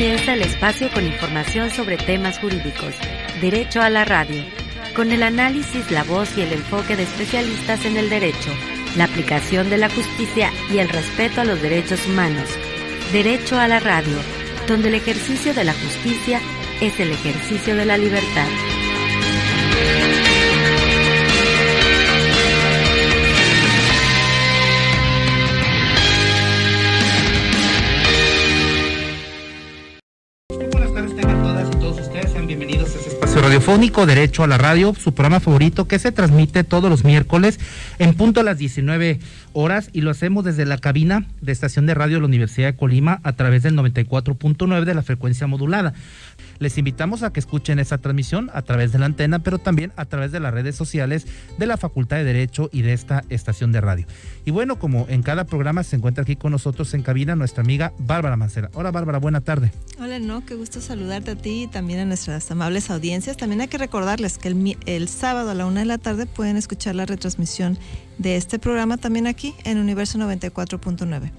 comienza el espacio con información sobre temas jurídicos. Derecho a la radio. Con el análisis, la voz y el enfoque de especialistas en el derecho, la aplicación de la justicia y el respeto a los derechos humanos. Derecho a la radio, donde el ejercicio de la justicia es el ejercicio de la libertad. Bienvenidos a este espacio radiofónico Derecho a la Radio, su programa favorito que se transmite todos los miércoles en punto a las 19 horas y lo hacemos desde la cabina de estación de radio de la Universidad de Colima a través del 94.9 de la frecuencia modulada. Les invitamos a que escuchen esta transmisión a través de la antena, pero también a través de las redes sociales de la Facultad de Derecho y de esta estación de radio. Y bueno, como en cada programa se encuentra aquí con nosotros en cabina nuestra amiga Bárbara Mancera. Hola Bárbara, buena tarde. Hola, qué gusto saludarte a ti y también a nuestras amables audiencias. También hay que recordarles que el sábado a la 1 de la tarde pueden escuchar la retransmisión de este programa también aquí en Universo 94.9.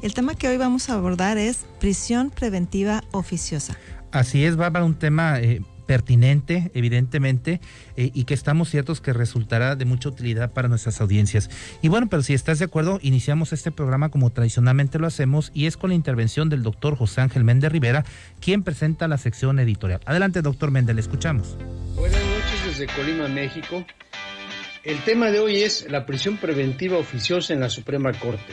El tema que hoy vamos a abordar es prisión preventiva oficiosa. Así es, Bárbara, un tema pertinente, evidentemente, y que estamos ciertos que resultará de mucha utilidad para nuestras audiencias. Y bueno, pero si estás de acuerdo, iniciamos este programa como tradicionalmente lo hacemos, y es con la intervención del doctor José Ángel Méndez Rivera, quien presenta la sección editorial. Adelante, doctor Méndez, le escuchamos. Buenas noches desde Colima, México. El tema de hoy es la prisión preventiva oficiosa en la Suprema Corte.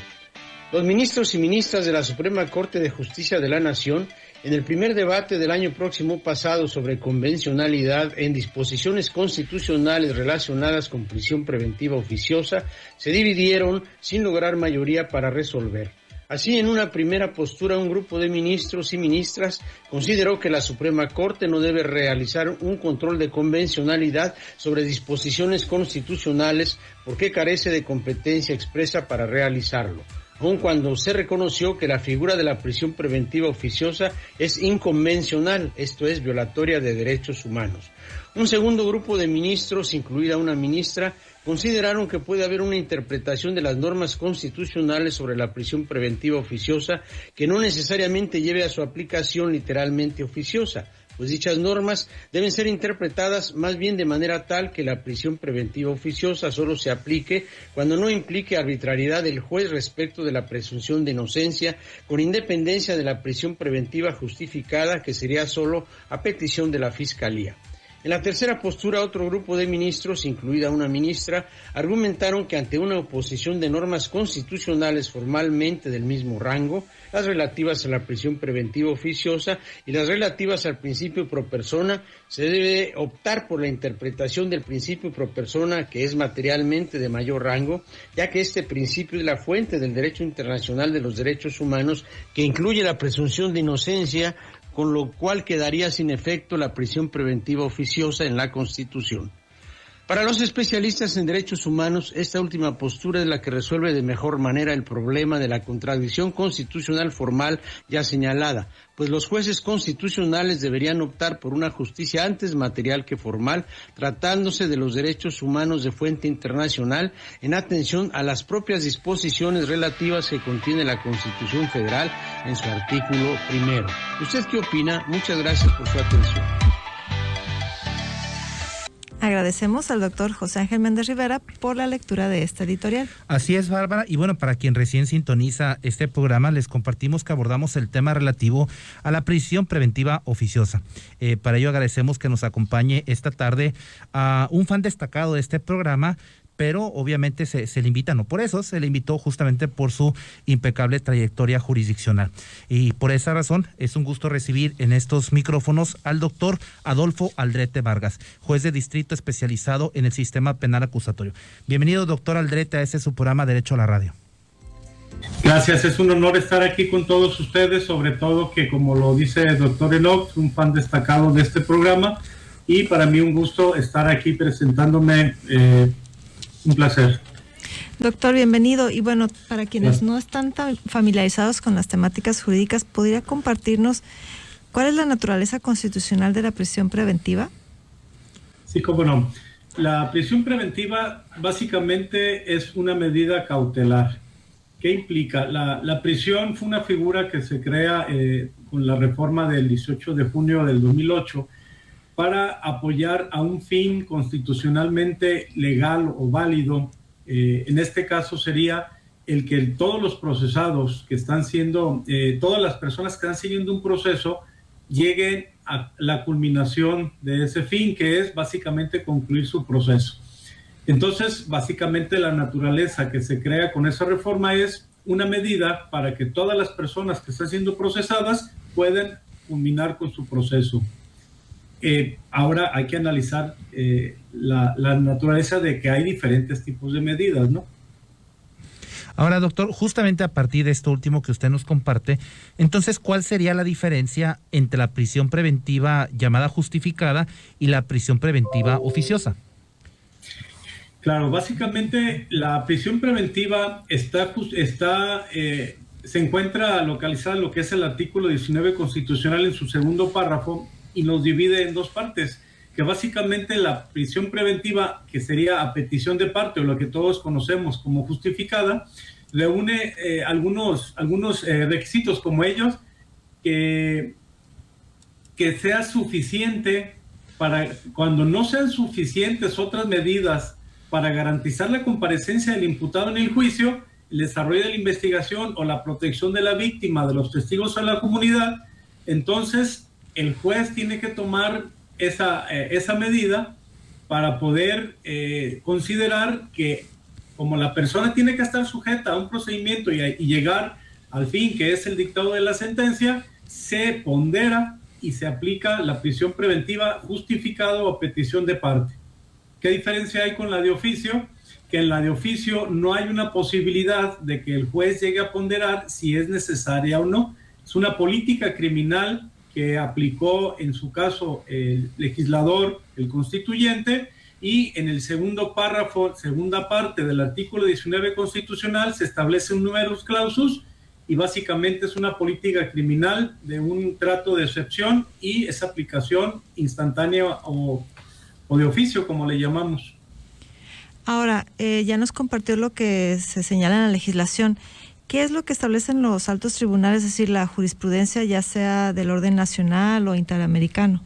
Los ministros y ministras de la Suprema Corte de Justicia de la Nación, en el primer debate del año próximo pasado sobre convencionalidad en disposiciones constitucionales relacionadas con prisión preventiva oficiosa, se dividieron sin lograr mayoría para resolver. Así, en una primera postura, un grupo de ministros y ministras consideró que la Suprema Corte no debe realizar un control de convencionalidad sobre disposiciones constitucionales porque carece de competencia expresa para realizarlo, aun cuando se reconoció que la figura de la prisión preventiva oficiosa es inconvencional, esto es, violatoria de derechos humanos. Un segundo grupo de ministros, incluida una ministra, consideraron que puede haber una interpretación de las normas constitucionales sobre la prisión preventiva oficiosa que no necesariamente lleve a su aplicación literalmente oficiosa, pues dichas normas deben ser interpretadas más bien de manera tal que la prisión preventiva oficiosa solo se aplique cuando no implique arbitrariedad del juez respecto de la presunción de inocencia, con independencia de la prisión preventiva justificada, que sería solo a petición de la Fiscalía. En la tercera postura, otro grupo de ministros, incluida una ministra, argumentaron que ante una oposición de normas constitucionales formalmente del mismo rango, las relativas a la prisión preventiva oficiosa y las relativas al principio pro persona, se debe optar por la interpretación del principio pro persona, que es materialmente de mayor rango, ya que este principio es la fuente del derecho internacional de los derechos humanos, que incluye la presunción de inocencia, con lo cual quedaría sin efecto la prisión preventiva oficiosa en la Constitución. Para los especialistas en derechos humanos, esta última postura es la que resuelve de mejor manera el problema de la contradicción constitucional formal ya señalada, pues los jueces constitucionales deberían optar por una justicia antes material que formal, tratándose de los derechos humanos de fuente internacional, en atención a las propias disposiciones relativas que contiene la Constitución Federal en su artículo 1. ¿Usted qué opina? Muchas gracias por su atención. Agradecemos al doctor José Ángel Méndez Rivera por la lectura de esta editorial. Así es, Bárbara, y bueno, para quien recién sintoniza este programa, les compartimos que abordamos el tema relativo a la prisión preventiva oficiosa. Para ello agradecemos que nos acompañe esta tarde a un fan destacado de este programa, pero obviamente se le invita, no por eso, se le invitó justamente por su impecable trayectoria jurisdiccional. Y por esa razón es un gusto recibir en estos micrófonos al doctor Adolfo Aldrete Vargas, juez de distrito especializado en el sistema penal acusatorio. Bienvenido, doctor Aldrete, a este su programa Derecho a la Radio. Gracias, es un honor estar aquí con todos ustedes, sobre todo que, como lo dice el doctor Enoch, un fan destacado de este programa, y para mí un gusto estar aquí presentándome. Un placer. Doctor, bienvenido. Y bueno, para quienes no están tan familiarizados con las temáticas jurídicas, ¿podría compartirnos cuál es la naturaleza constitucional de la prisión preventiva? Sí, cómo no. La prisión preventiva básicamente es una medida cautelar ¿Qué implica? La prisión fue una figura que se crea con la reforma del 18 de junio del 2008 para apoyar a un fin constitucionalmente legal o válido. En este caso sería el que todos los procesados que están siendo, todas las personas que están siguiendo un proceso, lleguen a la culminación de ese fin, que es básicamente concluir su proceso. Entonces, básicamente la naturaleza que se crea con esa reforma es una medida para que todas las personas que están siendo procesadas puedan culminar con su proceso. Ahora hay que analizar la naturaleza de que hay diferentes tipos de medidas, ¿no? Ahora, doctor, justamente a partir de esto último que usted nos comparte, entonces, ¿cuál sería la diferencia entre la prisión preventiva llamada justificada y la prisión preventiva oficiosa? Claro, básicamente la prisión preventiva se encuentra localizada en lo que es el artículo 19 constitucional en su segundo párrafo y nos divide en dos partes, que básicamente la prisión preventiva, que sería a petición de parte o lo que todos conocemos como justificada, reúne algunos requisitos como ellos, que sea suficiente para, cuando no sean suficientes otras medidas para garantizar la comparecencia del imputado en el juicio, el desarrollo de la investigación o la protección de la víctima, de los testigos a la comunidad, entonces el juez tiene que tomar esa medida para poder considerar que como la persona tiene que estar sujeta a un procedimiento y llegar al fin que es el dictado de la sentencia, se pondera y se aplica la prisión preventiva justificada o a petición de parte. ¿Qué diferencia hay con la de oficio? Que en la de oficio no hay una posibilidad de que el juez llegue a ponderar si es necesaria o no. Es una política criminal que aplicó en su caso el legislador, el constituyente, y en el segundo párrafo, segunda parte del artículo 19 constitucional se establece un numerus clausus y básicamente es una política criminal de un trato de excepción y esa aplicación instantánea o de oficio, como le llamamos. Ahora, ya nos compartió lo que se señala en la legislación. ¿Qué es lo que establecen los altos tribunales, es decir, la jurisprudencia, ya sea del orden nacional o interamericano?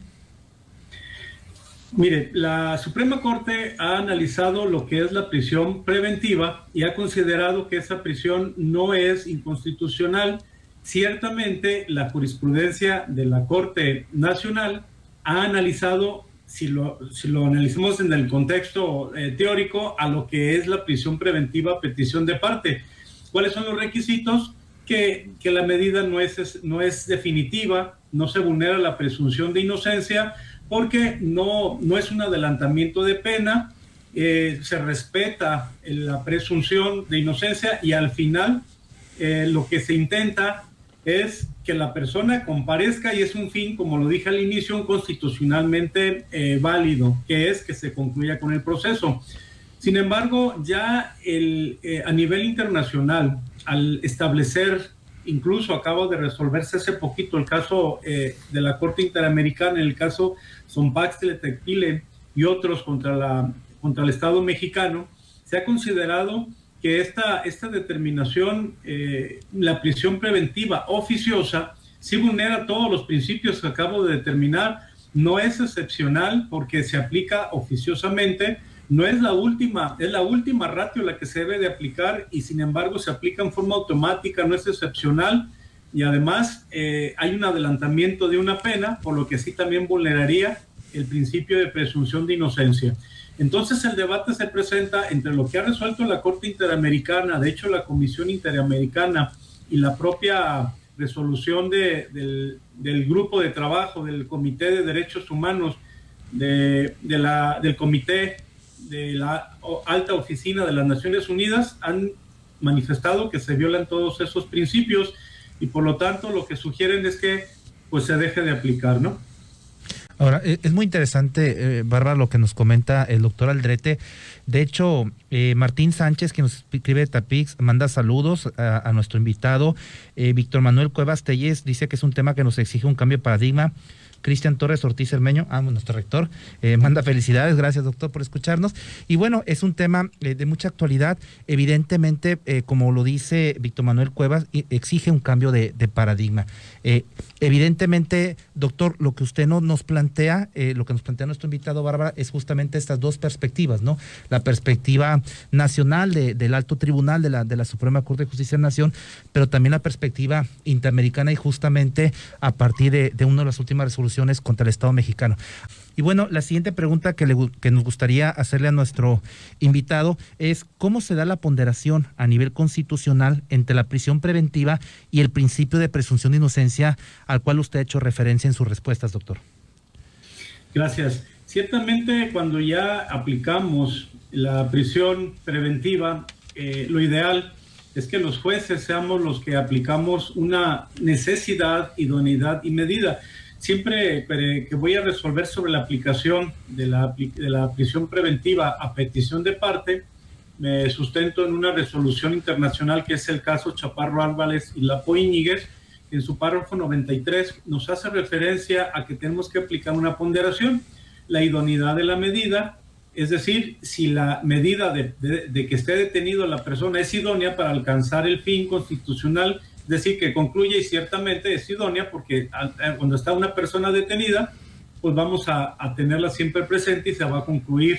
Mire, la Suprema Corte ha analizado lo que es la prisión preventiva y ha considerado que esa prisión no es inconstitucional. Ciertamente, la jurisprudencia de la Corte Nacional ha analizado, si lo analizamos en el contexto teórico, a lo que es la prisión preventiva a petición de parte. ¿Cuáles son los requisitos? Que la medida no es definitiva, no se vulnera la presunción de inocencia, porque no es un adelantamiento de pena, se respeta la presunción de inocencia y al final lo que se intenta es que la persona comparezca y es un fin, como lo dije al inicio, constitucionalmente válido, que es que se concluya con el proceso. Sin embargo, ya a nivel internacional, al establecer, incluso acaba de resolverse hace poquito el caso de la Corte Interamericana, en el caso Zompaxtle-Tecpile y otros contra el Estado mexicano, se ha considerado que esta determinación, la prisión preventiva oficiosa, sí vulnera todos los principios que acabo de determinar, no es excepcional porque se aplica oficiosamente. No es la última, es la última ratio la que se debe de aplicar y sin embargo se aplica en forma automática, no es excepcional y además hay un adelantamiento de una pena, por lo que sí también vulneraría el principio de presunción de inocencia. Entonces el debate se presenta entre lo que ha resuelto la Corte Interamericana, de hecho la Comisión Interamericana y la propia resolución del grupo de trabajo del Comité de Derechos Humanos del Comité de la Alta Oficina de las Naciones Unidas han manifestado que se violan todos esos principios y por lo tanto lo que sugieren es que pues se deje de aplicar, ¿no? Ahora, es muy interesante, Bárbara, lo que nos comenta el doctor Aldrete. De hecho, Martín Sánchez, que nos escribe de Tapix, manda saludos a nuestro invitado. Víctor Manuel Cuevas Telles dice que es un tema que nos exige un cambio de paradigma. Cristian Torres Ortiz Cermeño, nuestro rector, manda felicidades, gracias doctor por escucharnos. Y bueno, es un tema de mucha actualidad, evidentemente, como lo dice Víctor Manuel Cuevas, exige un cambio de paradigma. Evidentemente, doctor, lo que usted nos plantea, lo que nos plantea nuestro invitado Bárbara, es justamente estas dos perspectivas, ¿no? La perspectiva nacional del alto tribunal de la Suprema Corte de Justicia de la Nación, pero también la perspectiva interamericana y justamente a partir de una de las últimas resoluciones contra el Estado mexicano. Y bueno, la siguiente pregunta que nos gustaría hacerle a nuestro invitado es ¿cómo se da la ponderación a nivel constitucional entre la prisión preventiva y el principio de presunción de inocencia al cual usted ha hecho referencia en sus respuestas, doctor? Gracias. Ciertamente, cuando ya aplicamos la prisión preventiva, lo ideal es que los jueces seamos los que aplicamos una necesidad, idoneidad y medida. Siempre que voy a resolver sobre la aplicación de la prisión preventiva a petición de parte, me sustento en una resolución internacional que es el caso Chaparro Álvarez y Lapo Íñiguez. En su párrafo 93 nos hace referencia a que tenemos que aplicar una ponderación, la idoneidad de la medida, es decir, si la medida de que esté detenido la persona es idónea para alcanzar el fin constitucional, es decir, que concluye y ciertamente es idónea porque cuando está una persona detenida, pues vamos a tenerla siempre presente y se va a concluir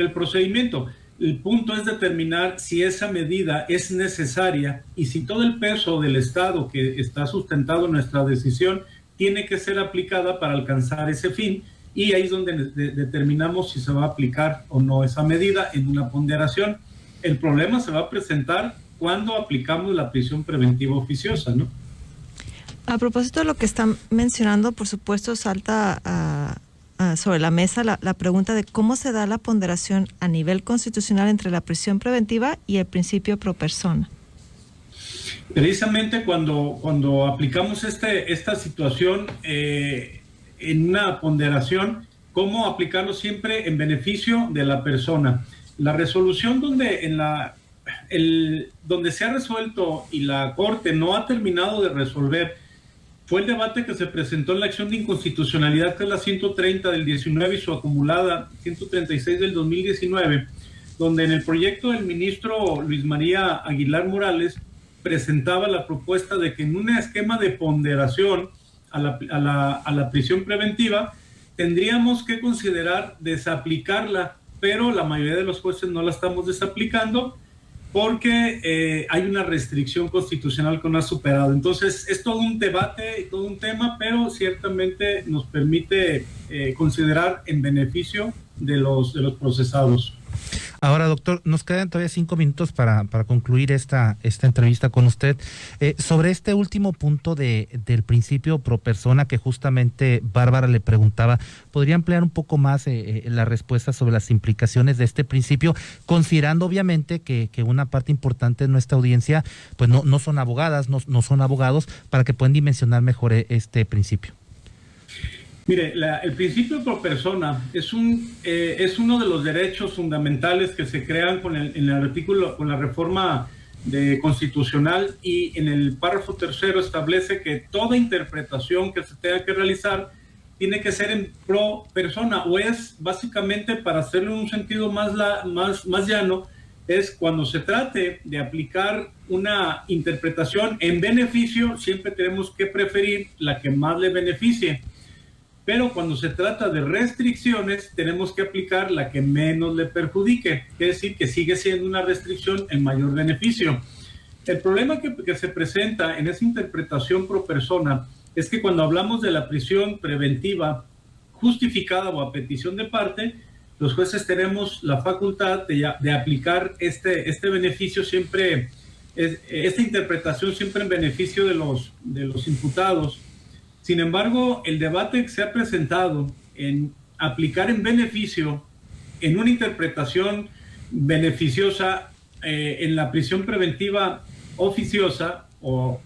el procedimiento. El punto es determinar si esa medida es necesaria y si todo el peso del Estado que está sustentado en nuestra decisión tiene que ser aplicada para alcanzar ese fin, y ahí es donde determinamos si se va a aplicar o no esa medida en una ponderación. El problema se va a presentar cuando aplicamos la prisión preventiva oficiosa, ¿no? A propósito de lo que están mencionando, por supuesto, salta sobre la mesa la pregunta de cómo se da la ponderación a nivel constitucional entre la prisión preventiva y el principio pro persona. Precisamente cuando aplicamos esta situación en una ponderación, cómo aplicarlo siempre en beneficio de la persona. La resolución donde se ha resuelto y la Corte no ha terminado de resolver fue el debate que se presentó en la acción de inconstitucionalidad, que es la 130 del 19 y su acumulada 136 del 2019, donde en el proyecto del ministro Luis María Aguilar Morales presentaba la propuesta de que en un esquema de ponderación a la prisión preventiva tendríamos que considerar desaplicarla, pero la mayoría de los jueces no la estamos desaplicando porque hay una restricción constitucional que no ha superado. Entonces es todo un debate, todo un tema, pero ciertamente nos permite considerar en beneficio de los procesados. Ahora, doctor, nos quedan todavía 5 minutos para concluir esta entrevista con usted. Sobre este último punto del principio pro persona que justamente Bárbara le preguntaba, ¿podría ampliar un poco más la respuesta sobre las implicaciones de este principio, considerando obviamente que una parte importante de nuestra audiencia pues no son abogadas, no son abogados, para que puedan dimensionar mejor este principio? Mire, el principio pro persona es uno de los derechos fundamentales que se crean con el artículo, con la reforma constitucional, y en el párrafo 3 establece que toda interpretación que se tenga que realizar tiene que ser en pro persona, o es básicamente, para hacerlo en un sentido más llano, es cuando se trate de aplicar una interpretación en beneficio, siempre tenemos que preferir la que más le beneficie. Pero cuando se trata de restricciones, tenemos que aplicar la que menos le perjudique, es decir, que sigue siendo una restricción el mayor beneficio. El problema que se presenta en esa interpretación pro persona es que cuando hablamos de la prisión preventiva justificada o a petición de parte, los jueces tenemos la facultad de aplicar este beneficio siempre, esta interpretación siempre en beneficio de los imputados. Sin embargo, el debate que se ha presentado en aplicar en beneficio, en una interpretación beneficiosa en la prisión preventiva oficiosa o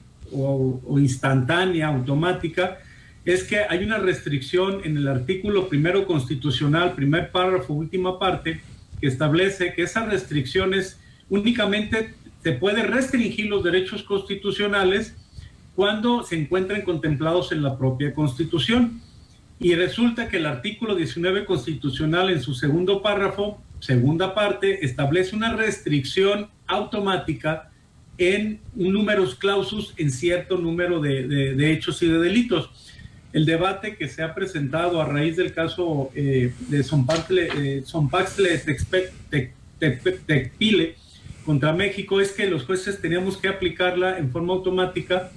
instantánea, automática, es que hay una restricción en el artículo 1 constitucional, primer párrafo, última parte, que establece que esas restricciones únicamente se puede restringir los derechos constitucionales cuando se encuentran contemplados en la propia Constitución. Y resulta que el artículo 19 constitucional en su segundo párrafo, segunda parte, establece una restricción automática en un numerus clausus en cierto número de hechos y de delitos. El debate que se ha presentado a raíz del caso de Zompaxtle Tecpile contra México es que los jueces teníamos que aplicarla en forma automática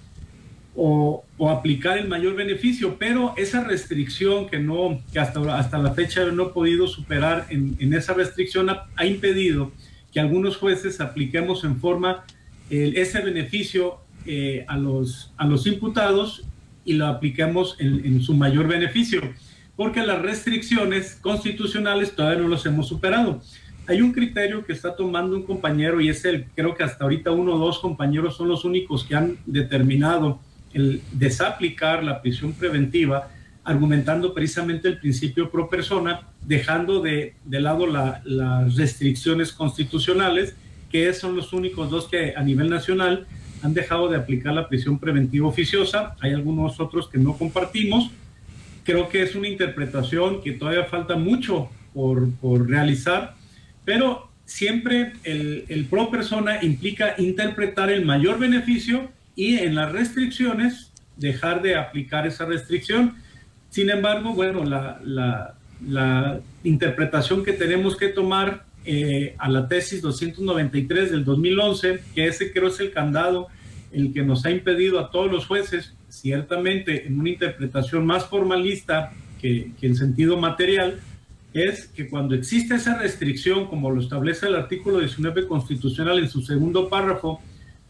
o aplicar el mayor beneficio, pero esa restricción que hasta la fecha no he podido superar en esa restricción ha impedido que algunos jueces apliquemos en forma ese beneficio a los imputados y lo apliquemos en su mayor beneficio, porque las restricciones constitucionales todavía no los hemos superado. Hay un criterio que está tomando un compañero y creo que hasta ahorita 1 o 2 compañeros son los únicos que han determinado el desaplicar la prisión preventiva, argumentando precisamente el principio pro persona, dejando de lado las restricciones constitucionales, que son los únicos 2 que a nivel nacional han dejado de aplicar la prisión preventiva oficiosa. Hay algunos otros que no compartimos. Creo que es una interpretación que todavía falta mucho por realizar, pero siempre el pro persona implica interpretar el mayor beneficio y en las restricciones dejar de aplicar esa restricción. Sin embargo, bueno, la interpretación que tenemos que tomar a la tesis 293 del 2011, que ese creo es el candado el que nos ha impedido a todos los jueces, ciertamente en una interpretación más formalista que en sentido material, es que cuando existe esa restricción, como lo establece el artículo 19 constitucional en su segundo párrafo,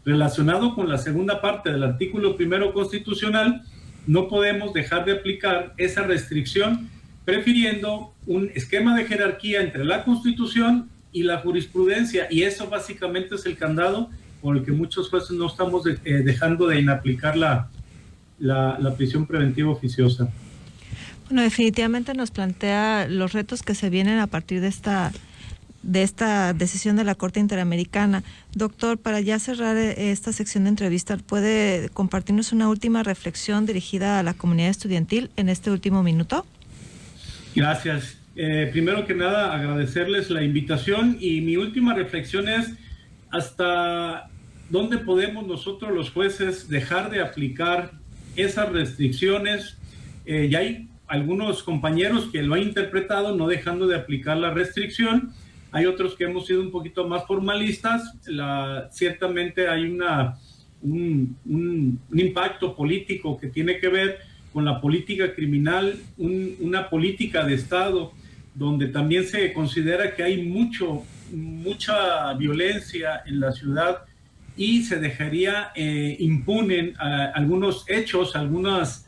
relacionado con la segunda parte del artículo 1 constitucional, no podemos dejar de aplicar esa restricción, prefiriendo un esquema de jerarquía entre la Constitución y la jurisprudencia, y eso básicamente es el candado por el que muchos jueces no estamos dejando de inaplicar la prisión preventiva oficiosa. Bueno, definitivamente nos plantea los retos que se vienen a partir de esta decisión de la Corte Interamericana. Doctor, para ya cerrar esta sección de entrevista, ¿puede compartirnos una última reflexión dirigida a la comunidad estudiantil en este último minuto? Gracias. Primero que nada, agradecerles la invitación, y mi última reflexión es hasta dónde podemos nosotros los jueces dejar de aplicar esas restricciones. Ya hay algunos compañeros que lo han interpretado no dejando de aplicar la restricción. Hay otros que hemos sido un poquito más formalistas. Ciertamente hay un impacto político que tiene que ver con la política criminal, una política de Estado donde también se considera que hay mucha violencia en la ciudad y se dejaría impune algunos hechos, algunos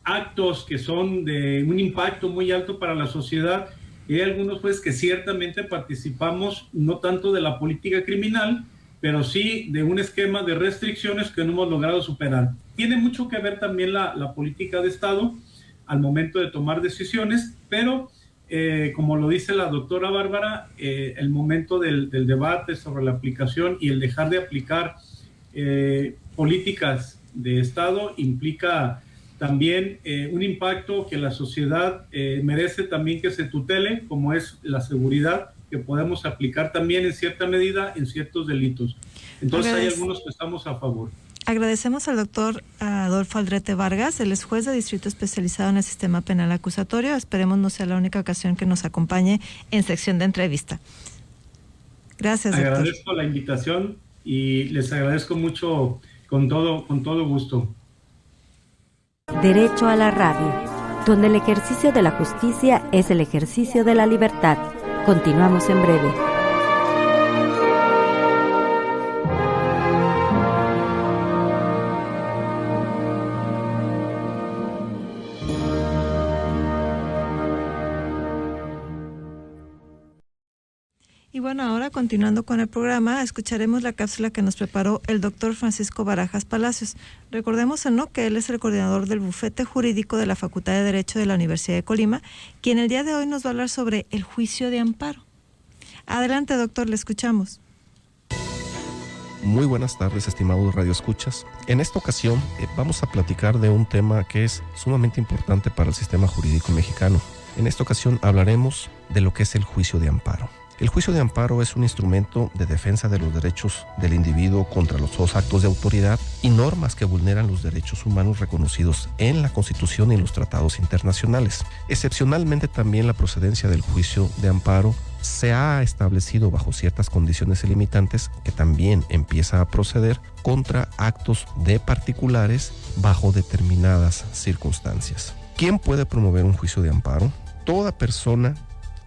actos que son de un impacto muy alto para la sociedad. Y hay algunos pues que ciertamente participamos no tanto de la política criminal, pero sí de un esquema de restricciones que no hemos logrado superar. Tiene mucho que ver también la política de Estado al momento de tomar decisiones, pero como lo dice la doctora Bárbara, el momento del debate sobre la aplicación y el dejar de aplicar políticas de Estado implica también un impacto que la sociedad merece también que se tutele, como es la seguridad, que podemos aplicar también en cierta medida en ciertos delitos. Entonces hay algunos que estamos a favor. Agradecemos al doctor Adolfo Aldrete Vargas. Él es juez de distrito especializado en el sistema penal acusatorio. Esperemos no sea la única ocasión que nos acompañe en sección de entrevista. Gracias, doctor. Agradezco la invitación y les agradezco mucho con todo gusto. Derecho a la radio, donde el ejercicio de la justicia es el ejercicio de la libertad. Continuamos en breve. Y bueno, bueno, ahora continuando con el programa, escucharemos la cápsula que nos preparó el doctor Francisco Barajas Palacios. Recordemos, ¿no?, que él es el coordinador del bufete jurídico de la Facultad de Derecho de la Universidad de Colima, quien el día de hoy nos va a hablar sobre el juicio de amparo. Adelante, doctor, le escuchamos. Muy buenas tardes, estimados radioescuchas. En esta ocasión vamos a platicar de un tema que es sumamente importante para el sistema jurídico mexicano. En esta ocasión hablaremos de lo que es el juicio de amparo. El juicio de amparo es un instrumento de defensa de los derechos del individuo contra los actos de autoridad y normas que vulneran los derechos humanos reconocidos en la Constitución y en los tratados internacionales. Excepcionalmente, también la procedencia del juicio de amparo se ha establecido bajo ciertas condiciones limitantes que también empieza a proceder contra actos de particulares bajo determinadas circunstancias. ¿Quién puede promover un juicio de amparo? Toda persona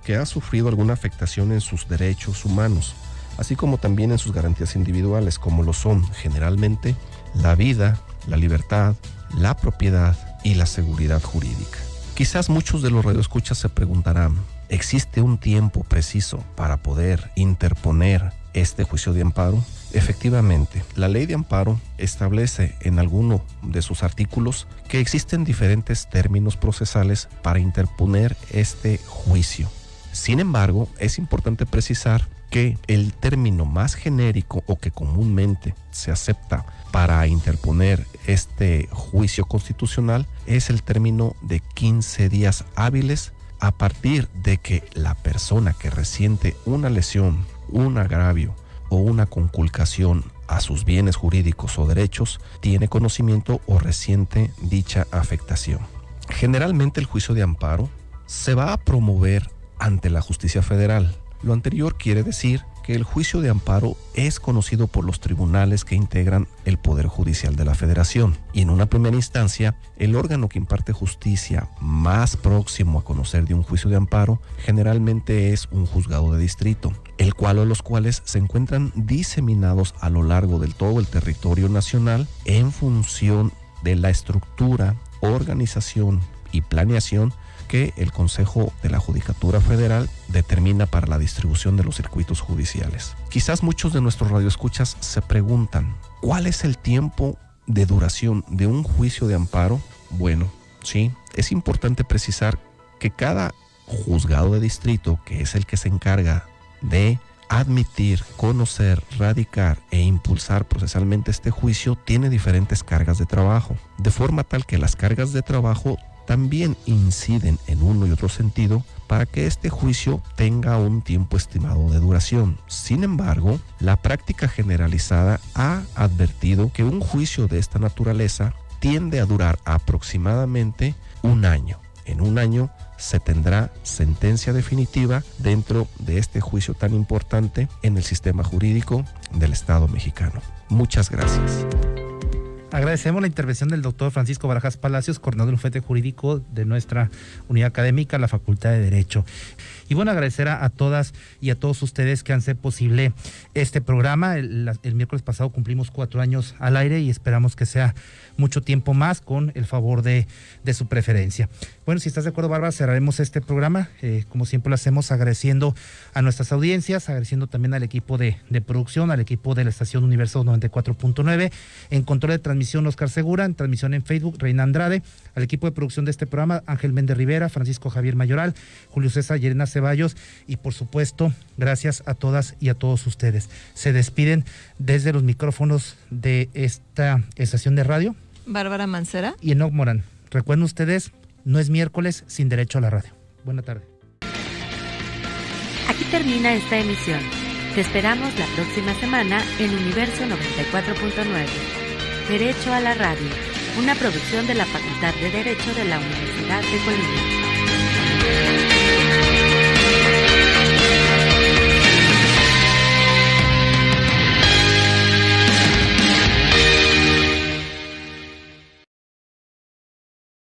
que ha sufrido alguna afectación en sus derechos humanos, así como también en sus garantías individuales, como lo son generalmente la vida, la libertad, la propiedad y la seguridad jurídica. Quizás muchos de los radioescuchas se preguntarán, ¿existe un tiempo preciso para poder interponer este juicio de amparo? Efectivamente, la ley de amparo establece en alguno de sus artículos que existen diferentes términos procesales para interponer este juicio. Sin embargo, es importante precisar que el término más genérico o que comúnmente se acepta para interponer este juicio constitucional es el término de 15 días hábiles a partir de que la persona que resiente una lesión, un agravio o una conculcación a sus bienes jurídicos o derechos tiene conocimiento o resiente dicha afectación. Generalmente el juicio de amparo se va a promover ante la justicia federal. Lo anterior quiere decir que el juicio de amparo es conocido por los tribunales que integran el Poder Judicial de la Federación y en una primera instancia el órgano que imparte justicia más próximo a conocer de un juicio de amparo generalmente es un juzgado de distrito, el cual o los cuales se encuentran diseminados a lo largo de todo el territorio nacional en función de la estructura, organización y planeación que el Consejo de la Judicatura Federal determina para la distribución de los circuitos judiciales. Quizás muchos de nuestros radioescuchas se preguntan, ¿cuál es el tiempo de duración de un juicio de amparo? Bueno, sí, es importante precisar que cada juzgado de distrito, que es el que se encarga de admitir, conocer, radicar e impulsar procesalmente este juicio, tiene diferentes cargas de trabajo, de forma tal que las cargas de trabajo también inciden en uno y otro sentido para que este juicio tenga un tiempo estimado de duración. Sin embargo, la práctica generalizada ha advertido que un juicio de esta naturaleza tiende a durar aproximadamente un año. En un año se tendrá sentencia definitiva dentro de este juicio tan importante en el sistema jurídico del Estado mexicano. Muchas gracias. Agradecemos la intervención del doctor Francisco Barajas Palacios, coordinador del bufete jurídico de nuestra unidad académica, la Facultad de Derecho. Y bueno, agradecer a todas y a todos ustedes que han hecho posible este programa. El miércoles pasado cumplimos 4 años al aire y esperamos que sea mucho tiempo más con el favor de su preferencia. Bueno, si estás de acuerdo, Bárbara, cerraremos este programa, como siempre lo hacemos, agradeciendo a nuestras audiencias, agradeciendo también al equipo de producción, al equipo de la estación Universo 94.9, en control de transmisión Oscar Segura, en transmisión en Facebook Reina Andrade, al equipo de producción de este programa Ángel Méndez Rivera, Francisco Javier Mayoral, Julio César Llerena Ceballos y por supuesto, gracias a todas y a todos ustedes. Se despiden desde los micrófonos de esta estación de radio Bárbara Mancera y Enoc Morán. Recuerden ustedes, no es miércoles sin derecho a la radio. Buena tarde. Aquí termina esta emisión. Te esperamos la próxima semana en Universo 94.9. Derecho a la radio, una producción de la Facultad de Derecho de la Universidad de Colima.